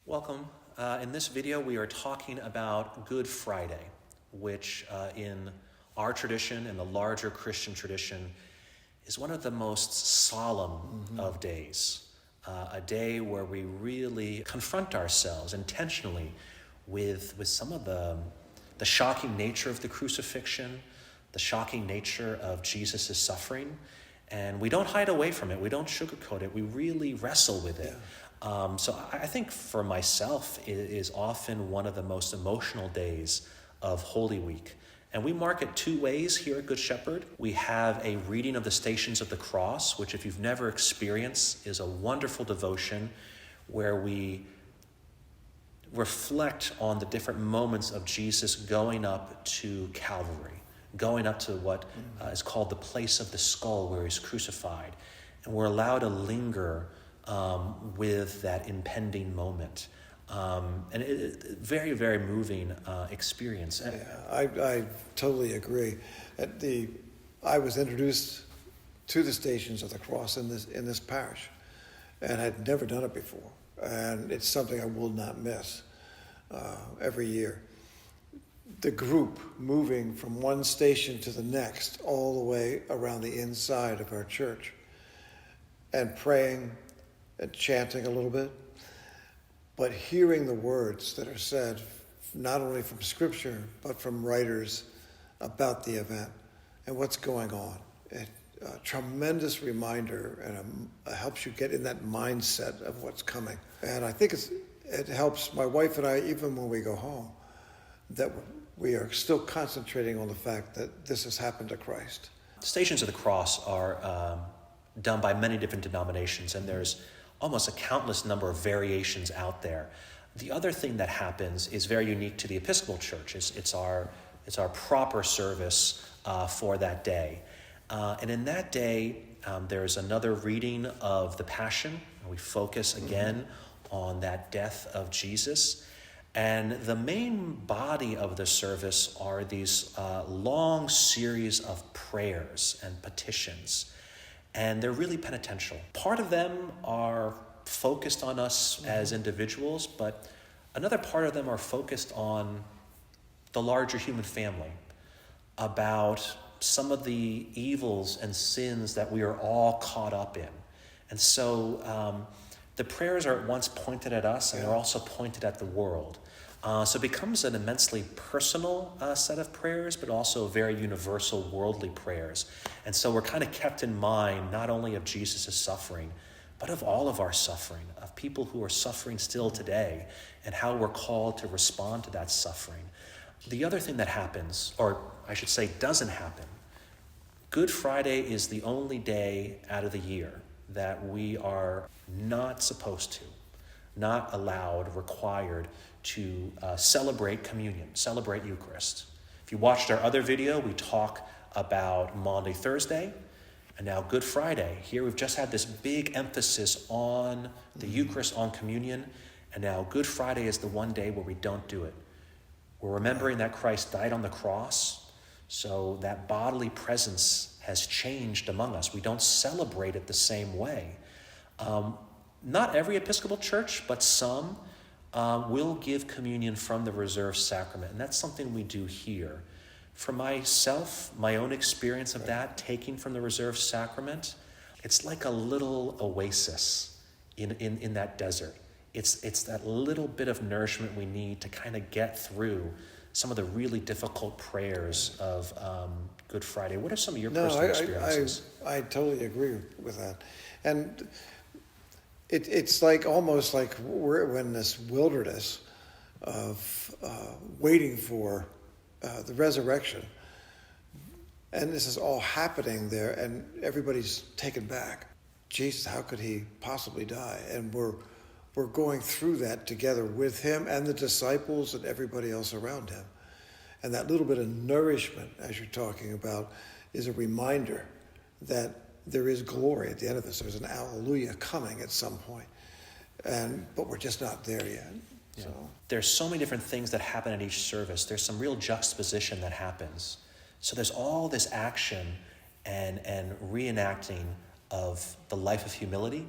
Welcome. In this video, we are talking about Good Friday, which in our tradition and the larger Christian tradition is one of the most solemn of days. A day where we really confront ourselves intentionally with some of the shocking nature of the crucifixion, the shocking nature of Jesus' suffering. And we don't hide away from it. We don't sugarcoat it. We really wrestle with it. So I think for myself, it is often one of the most emotional days of Holy Week. And we mark it two ways here at Good Shepherd. We have a reading of the Stations of the Cross, which if you've never experienced is a wonderful devotion where we reflect on the different moments of Jesus going up to Calvary, going up to what is called the place of the skull where he's crucified. And we're allowed to linger with that impending moment. And very, very moving experience. I totally agree. I was introduced to the Stations of the Cross in this parish, and I'd never done it before. And it's something I will not miss every year. The group moving from one station to the next all the way around the inside of our church and praying and chanting a little bit, but hearing the words that are said not only from Scripture but from writers about the event and what's going on. A tremendous reminder, and it helps you get in that mindset of what's coming. And I think it helps my wife and I, even when we go home, that we are still concentrating on the fact that this has happened to Christ. Stations of the Cross are done by many different denominations, and there's almost a countless number of variations out there. The other thing that happens is very unique to the Episcopal Church. It's our proper service for that day. And in that day, there's another reading of the Passion. We focus again on that death of Jesus. And the main body of the service are these long series of prayers and petitions. And they're really penitential. Part of them are focused on us as individuals, but another part of them are focused on the larger human family, about some of the evils and sins that we are all caught up in. And so the prayers are at once pointed at us, and they're also pointed at the world. So it becomes an immensely personal set of prayers, but also very universal worldly prayers. And so we're kind of kept in mind not only of Jesus' suffering, but of all of our suffering, of people who are suffering still today, and how we're called to respond to that suffering. The other thing that happens, or I should say doesn't happen, Good Friday is the only day out of the year that we are not supposed to, not allowed, required to celebrate communion, celebrate Eucharist. If you watched our other video, we talk about Maundy Thursday, and now Good Friday. Here we've just had this big emphasis on the Eucharist, on communion, and now Good Friday is the one day where we don't do it. We're remembering that Christ died on the cross, so that bodily presence has changed among us. We don't celebrate it the same way. Not every Episcopal church, but some will give communion from the reserved sacrament, and that's something we do here. For myself, my own experience of that, taking from the reserved sacrament, it's like a little oasis in that desert. It's that little bit of nourishment we need to kind of get through some of the really difficult prayers of Good Friday. What are some of your personal experiences? I totally agree with that. And it's like almost like we're in this wilderness of waiting for the resurrection. And this is all happening there, and everybody's taken back. Jesus, how could he possibly die? And we're going through that together with him and the disciples and everybody else around him. And that little bit of nourishment, as you're talking about, is a reminder that there is glory at the end of this. There's an alleluia coming at some point. But we're just not there yet. Yeah. So there's so many different things that happen at each service. There's some real juxtaposition that happens. So there's all this action and reenacting of the life of humility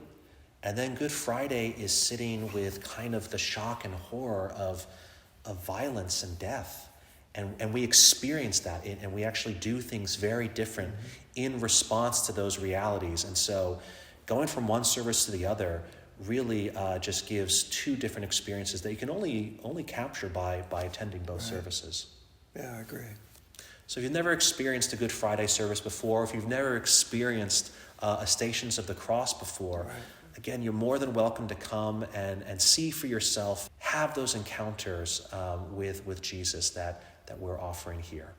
And then Good Friday is sitting with kind of the shock and horror of violence and death. And we experience that, and we actually do things very different in response to those realities. And so going from one service to the other really just gives two different experiences that you can only capture by attending both services. Yeah, I agree. So if you've never experienced a Good Friday service before, if you've never experienced a Stations of the Cross before, again, you're more than welcome to come and see for yourself, have those encounters with Jesus that we're offering here.